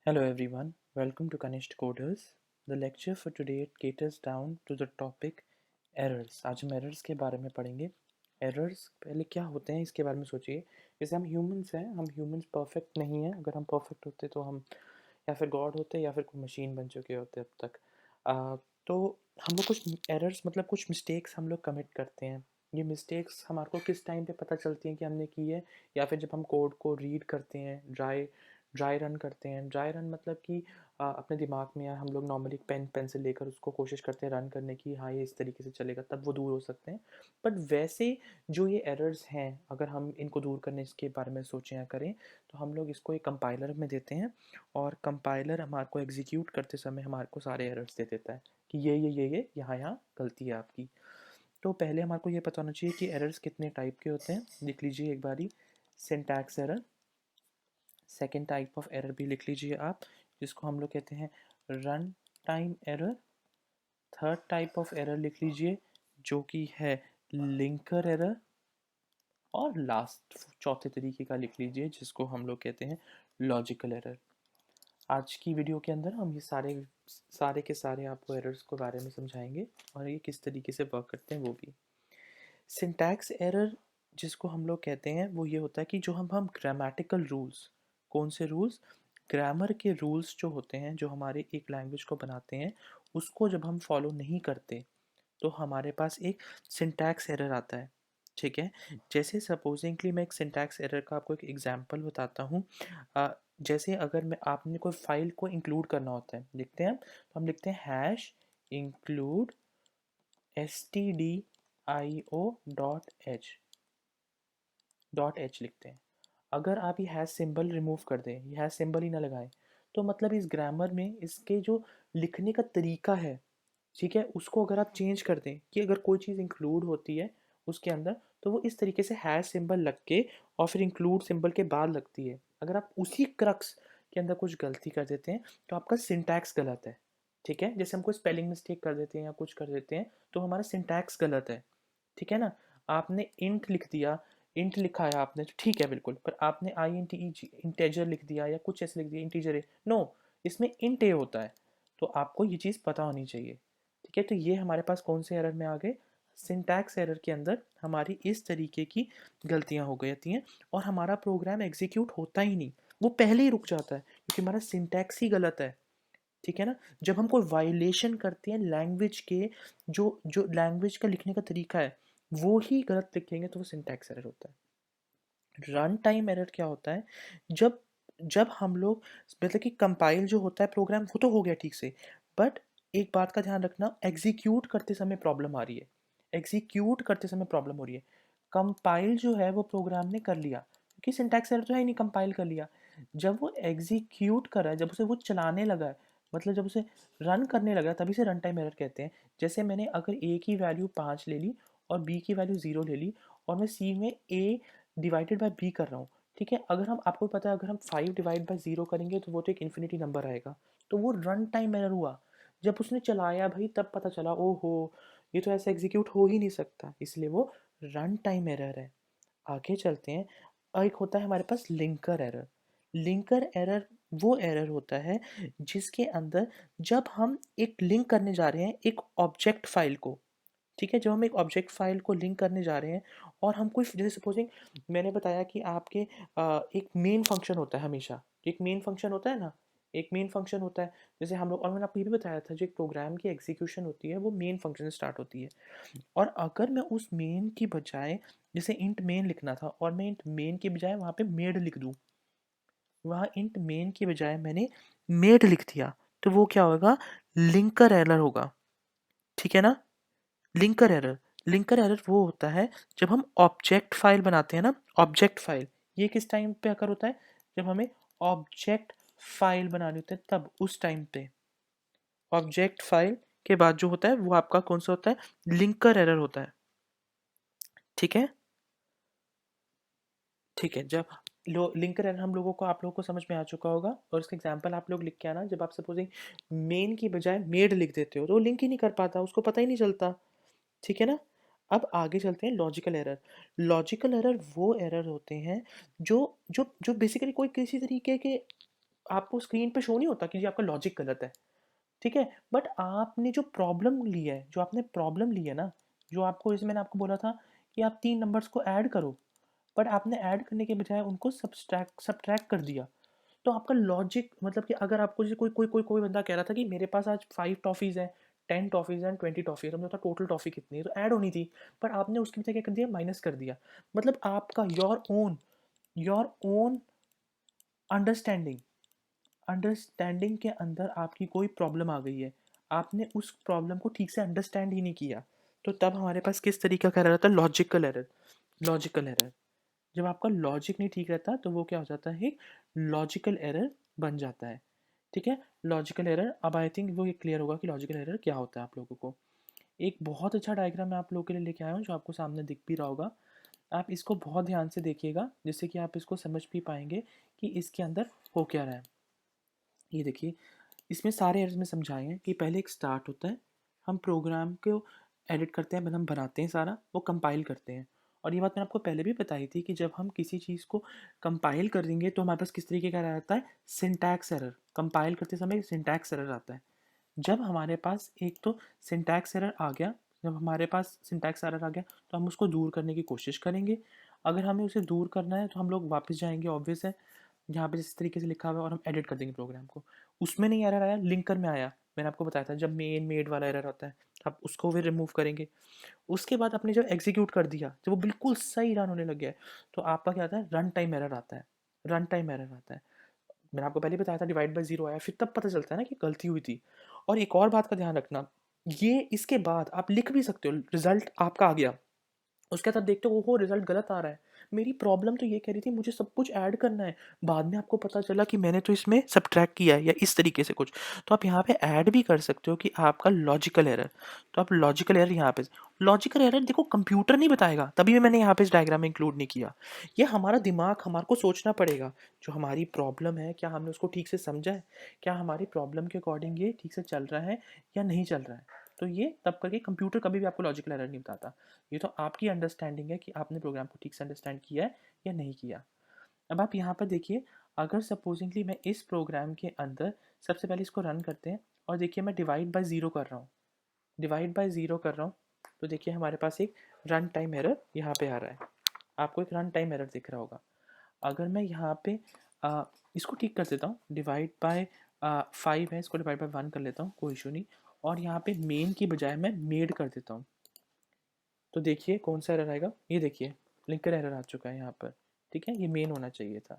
Hello everyone, welcome to Kanishk Coders. The lecture for today caters down to the topic errors. आज हम errors के बारे में पढ़ेंगे. Errors पहले क्या होते हैं इसके बारे में सोचिए. जैसे हम humans हैं, हम humans perfect नहीं हैं. अगर हम perfect होते तो हम या फिर God होते या फिर कोई मशीन बन चुके होते अब तक. तो हम लोग कुछ errors मतलब कुछ mistakes हम लोग commit करते हैं. ये मिस्टेक्स हमारे को किस टाइम पे पता चलती हैं कि हमने की है, या फिर जब हम कोड को रीड करते हैं, ड्राई रन करते हैं. ड्राई रन मतलब कि अपने दिमाग में या हम लोग नॉर्मली पेन पेंसिल लेकर उसको कोशिश करते हैं रन करने की, हाँ ये इस तरीके से चलेगा, तब वो दूर हो सकते हैं. बट वैसे जो ये एरर्स हैं, अगर हम इनको दूर करने के बारे में सोचें या करें, तो हम लोग इसको एक कंपाइलर में देते हैं, और कंपाइलर हमारे को एग्जीक्यूट करते समय हमारे को सारे एरर्स दे देता है कि ये यहाँ यहाँ गलती है आपकी. तो पहले हमारे को ये पता होना चाहिए कि एरर्स कितने टाइप के होते हैं. लिख लीजिए एक बारी, syntax error. Second type of error भी लिख लीजिए आप, जिसको हम लोग कहते हैं run time error. Third type of error लिख लीजिए जो कि है लिंकर एरर. और लास्ट चौथे तरीके का लिख लीजिए जिसको हम लोग कहते हैं लॉजिकल एरर. आज की वीडियो के अंदर हम ये सारे के सारे आपको एरर्स के बारे में समझाएंगे और ये किस तरीके से वर्क करते हैं वो भी. सिंटैक्स एरर जिसको हम लोग कहते हैं वो ये होता है कि जो हम ग्रामेटिकल रूल्स, कौन से रूल्स, ग्रामर के रूल्स जो होते हैं, जो हमारे एक लैंग्वेज को बनाते हैं, उसको जब हम फॉलो नहीं करते तो हमारे पास एक सिंटैक्स एरर आता है. ठीक है. जैसे सपोजिंगली मैं एक सिंटैक्स एरर का आपको एक एग्जांपल बताता हूँ. जैसे अगर मैं आपने कोई फाइल को इंक्लूड करना होता है, लिखते हैं तो हम लिखते हैं हैश इंक्लूड stdio.h लिखते हैं. अगर आप ये हैश सिंबल रिमूव कर दें, ये हैश सिंबल ही ना लगाएं, तो मतलब इस ग्रामर में इसके जो लिखने का तरीका है, ठीक है, उसको अगर आप चेंज कर दें कि अगर कोई चीज़ इंक्लूड होती है उसके अंदर, तो वो इस तरीके से हैश सिंबल लग के और फिर इंक्लूड सिंबल के बाद लगती है. अगर आप उसी क्रक्स के अंदर कुछ गलती कर देते हैं तो आपका सिंटैक्स गलत है. ठीक है. जैसे हम कोई स्पेलिंग मिस्टेक कर देते हैं या कुछ कर देते हैं तो हमारा सिंटैक्स गलत है. ठीक है ना. आपने इंट लिख दिया, इंट लिखा है आपने तो ठीक है बिल्कुल, पर आपने आई एन टी इंटेजर लिख दिया या कुछ ऐसे लिख दिया इंटीजर है, नो, इसमें इंट ए होता है. तो आपको ये चीज़ पता होनी चाहिए. ठीक है. तो ये हमारे पास कौन से एरर में आ गए, सिंटैक्स एरर के अंदर हमारी इस तरीके की गलतियां हो गई होती हैं और हमारा प्रोग्राम एग्जीक्यूट होता ही नहीं, वो पहले ही रुक जाता है क्योंकि हमारा सिंटैक्स ही गलत है. ठीक है ना. जब हम कोई वायलेशन करते हैं लैंग्वेज के, जो जो लैंग्वेज का लिखने का तरीका है वो ही गलत लिखेंगे तो वो सिंटैक्स एरर होता है. रन टाइम एरर क्या होता है, जब जब हम लोग मतलब कि कंपाइल जो होता है प्रोग्राम वो तो हो गया ठीक से, बट एक बात का ध्यान रखना, एग्जीक्यूट करते समय प्रॉब्लम आ रही है, एग्जीक्यूट करते समय प्रॉब्लम हो रही है. कंपाइल जो है वो प्रोग्राम ने कर लिया क्योंकि सिंटैक्स एरर तो है ही नहीं, कंपाइल कर लिया. जब वो एग्जीक्यूट कर रहा है, जब उसे वो चलाने लगा है, मतलब जब उसे रन करने लगा तभी से रन टाइम एरर कहते हैं. जैसे मैंने अगर ए की वैल्यू 5 ले ली और बी की वैल्यू 0 ले ली और मैं सी में ए डिवाइडेड बाय बी कर रहा हूँ. ठीक है. अगर हम, आपको पता है अगर हम 5 डिवाइड बाय 0 करेंगे तो वो तो एक इन्फिनिटी नंबर आएगा. तो वो रन टाइम एरर हुआ. जब उसने चलाया भाई तब पता चला ओहो ये तो ऐसे एग्जीक्यूट हो ही नहीं सकता, इसलिए वो रन टाइम एरर है. आगे चलते हैं. एक होता है हमारे पास लिंकर एरर. लिंकर एरर वो एरर होता है जिसके अंदर जब हम एक लिंक करने जा रहे हैं एक ऑब्जेक्ट फाइल को, ठीक है, जब हम एक ऑब्जेक्ट फाइल को लिंक करने जा रहे हैं और हम कोई, जैसे सपोजिंग मैंने बताया कि आपके एक मेन फंक्शन होता है हमेशा, एक मेन फंक्शन होता है ना, एक मेन फंक्शन होता है. जैसे हम लोग, और मैंने आपको ये भी बताया था जो एक प्रोग्राम की एग्जीक्यूशन होती है वो मेन फंक्शन से स्टार्ट होती है. और अगर मैं उस मेन की बजाय, जैसे इंट मेन लिखना था और मैं इंट मेन की बजाय वहाँ पे मेड लिख दूँ, वहाँ इंट मेन की बजाय मैंने मेड लिख दिया, तो वो क्या होगा, लिंकर एरर होगा. ठीक है ना. लिंकर एरर, लिंकर एरर वो होता है जब हम ऑब्जेक्ट फाइल बनाते हैं ना, ऑब्जेक्ट फाइल, ये किस टाइम पे अकर होता है, जब हमें ऑब्जेक्ट फाइल बनानी होती है तब, उस टाइम पे ऑब्जेक्ट फाइल के बाद जो होता है वो आपका कौन सा होता है, लिंकर एरर होता है. ठीक है. ठीक है. जब लिंकर एरर हम लोगों को, आप लोगों को समझ में आ चुका होगा, और इसका एग्जांपल आप लोग लिख के आना. जब आप सपोजिंग मेन की बजाय मेड लिख देते हो तो वो लिंक ही नहीं कर पाता, उसको पता ही नहीं चलता. ठीक है ना. अब आगे चलते हैं लॉजिकल एरर. लॉजिकल एरर वो एरर होते हैं जो जो जो बेसिकली कोई किसी तरीके के आपको स्क्रीन पे शो नहीं होता कि जी आपका लॉजिक गलत है, ठीक है? बट आपने जो प्रॉब्लम ली है, जो आपने प्रॉब्लम ली है ना, जो आपको जैसे मैंने आपको बोला था कि आप 3 नंबर्स को ऐड करो, बट आपने ऐड करने के बजाय उनको सब्ट्रैक्ट कर दिया। तो आपका लॉजिक मतलब कि अगर आपको जैसे कोई बंदा कह रहा था कि मेरे पास आज 5 टॉफ़ीज़ हैं, 10 टॉफ़ीज़ हैं, 20 टॉफ़ी है, तो मुझे पता टोटल टॉफ़ी कितनी है, तो ऐड होनी थी। पर आपने उसकी बजाय क्या कर दिया, माइनस कर दिया। मतलब आपका योर ओन अंडरस्टैंडिंग अंडरस्टैंडिंग के अंदर आपकी कोई प्रॉब्लम आ गई है। आपने उस प्रॉब्लम को ठीक से अंडरस्टैंड ही नहीं किया। तो तब हमारे पास किस तरीका का एरर आता है, लॉजिकल एरर। जब आपका लॉजिक नहीं ठीक रहता तो वो क्या हो जाता है, लॉजिकल एरर बन जाता है। ठीक है, लॉजिकल एरर। अब आई थिंक वो ये क्लियर होगा कि लॉजिकल एरर क्या होता है आप लोगों को। एक बहुत अच्छा डायग्राम मैं आप लोगों के लिए लेके आया हूँ जो आपको सामने दिख भी रहा होगा। आप इसको बहुत ध्यान से देखिएगा जिससे कि आप इसको समझ भी पाएंगे कि इसके अंदर हो क्या रहा है। ये देखिए, इसमें सारे एरर्स में समझाए हैं कि पहले एक स्टार्ट होता है, हम प्रोग्राम को एडिट करते हैं, मतलब हम बनाते हैं सारा, वो कंपाइल करते हैं। और ये बात मैंने आपको पहले भी बताई थी कि जब हम किसी चीज़ को कंपाइल कर देंगे तो हमारे पास किस तरीके का एरर आता है, सिंटैक्स एरर। कंपाइल करते समय सिंटैक्स एरर आता है। जब हमारे पास एक तो सिंटैक्स एरर आ गया, जब हमारे पास सिंटैक्स एरर आ गया तो हम उसको दूर करने की कोशिश करेंगे। अगर हमें उसे दूर करना है तो हम लोग वापस जाएंगे, ऑब्वियस है, जहाँ पे जिस तरीके से लिखा हुआ है, और हम एडिट कर देंगे प्रोग्राम को। उसमें नहीं एरर आया, लिंकर में आया। मैंने आपको बताया था जब मेड वाला एरर आता है, आप उसको भी रिमूव करेंगे। उसके बाद आपने जब एग्जीक्यूट कर दिया, जब वो बिल्कुल सही रन होने लग गया है, तो आपका क्या आता है, रन टाइम एरर आता है। रन टाइम एरर आता है। मैंने आपको पहले बताया था डिवाइड बाय ज़ीरो आया, फिर तब पता चलता है ना कि गलती हुई थी। और एक और बात का ध्यान रखना, ये इसके बाद आप लिख भी सकते हो, रिजल्ट आपका आ गया, उसके बाद आप देखते हो ओहो रिजल्ट गलत आ रहा है। मेरी प्रॉब्लम तो ये कह रही थी मुझे सब कुछ ऐड करना है, बाद में आपको पता चला कि मैंने तो इसमें सब्ट्रैक्ट किया है या इस तरीके से कुछ। तो आप यहाँ पे ऐड भी कर सकते हो कि आपका लॉजिकल एरर। तो आप लॉजिकल एरर यहाँ पे, लॉजिकल एरर देखो कंप्यूटर नहीं बताएगा, तभी भी मैंने यहाँ पे इस डायग्राम में इंक्लूड नहीं किया। ये हमारा दिमाग, हमारे को सोचना पड़ेगा, जो हमारी प्रॉब्लम है क्या हमने उसको ठीक से समझा है, क्या हमारी प्रॉब्लम के अकॉर्डिंग ये ठीक से चल रहा है या नहीं चल रहा है। तो ये तब करके कंप्यूटर कभी भी आपको लॉजिकल एरर नहीं बताता। ये तो आपकी अंडरस्टैंडिंग है कि आपने प्रोग्राम को ठीक से अंडरस्टैंड किया है या नहीं किया। अब आप यहाँ पर देखिए, अगर सपोजिंगली मैं इस प्रोग्राम के अंदर सबसे पहले इसको रन करते हैं, और देखिए मैं डिवाइड बाय ज़ीरो कर रहा हूँ, डिवाइड बाय ज़ीरो कर रहा हूँ, तो देखिए हमारे पास एक रन टाइम एरर यहाँ पे आ रहा है। आपको एक रन टाइम एरर दिख रहा होगा। अगर मैं यहाँ पे इसको ठीक कर देता हूँ, डिवाइड बाय 5 है, इसको डिवाइड बाय 1 कर लेता हूँ, कोई इशू नहीं। और यहाँ पे मेन की बजाय मैं मेड कर देता हूँ, तो देखिए कौन सा एरर आएगा, ये देखिए लिंकर एरर आ चुका है यहाँ पर। ठीक है, ये मेन होना चाहिए था।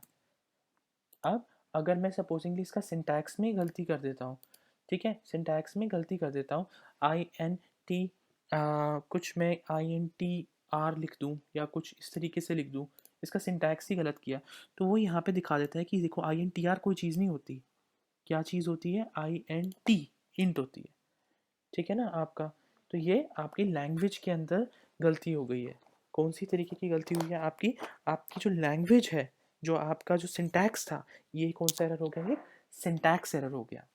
अब अगर मैं सपोजिंगली इसका सिंटैक्स में गलती कर देता हूँ, ठीक है, सिंटैक्स में गलती कर देता हूँ, आई एन टी कुछ मैं आई एन टी आर लिख दूँ या कुछ इस तरीके से लिख दूँ, इसका सिंटैक्स ही गलत किया, तो वो यहाँ पे दिखा देता है कि देखो आई एन टी आर कोई चीज़ नहीं होती, क्या चीज़ होती है, आई एन टी इंट होती है। ठीक है ना आपका। तो ये आपकी लैंग्वेज के अंदर गलती हो गई है। कौन सी तरीके की गलती हुई है आपकी, आपकी जो लैंग्वेज है, जो आपका जो सिंटैक्स था, ये कौन सा एरर हो गया, ये सिंटैक्स एरर हो गया।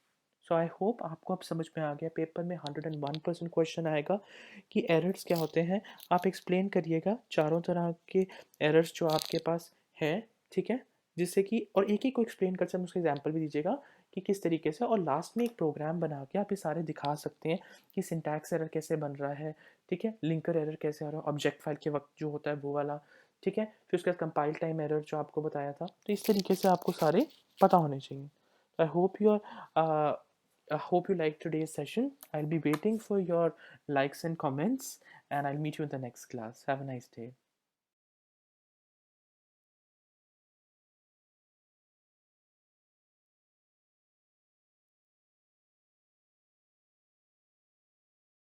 सो आई होप आपको अब समझ में आ गया। पेपर में 101% क्वेश्चन आएगा कि एरर्स क्या होते हैं। आप एक्सप्लेन करिएगा चारों तरह के एरर्स जो आपके पास है, ठीक है, जिससे कि, और एक एक को एक्सप्लेन कर सकते, उसका एग्जाम्पल भी दीजिएगा कि किस तरीके से, और लास्ट में एक प्रोग्राम बना के आप ये सारे दिखा सकते हैं कि सिंटैक्स एरर कैसे बन रहा है, ठीक है, लिंकर एरर कैसे आ रहा है, ऑब्जेक्ट फाइल के वक्त जो होता है वो वाला, ठीक है, फिर उसके बाद कंपाइल टाइम एरर जो आपको बताया था। तो इस तरीके से आपको सारे पता होने चाहिए। I hope you are I hope you liked today's session. I'll be waiting for your likes and comments, and I'll meet you in the next class. Have a nice day.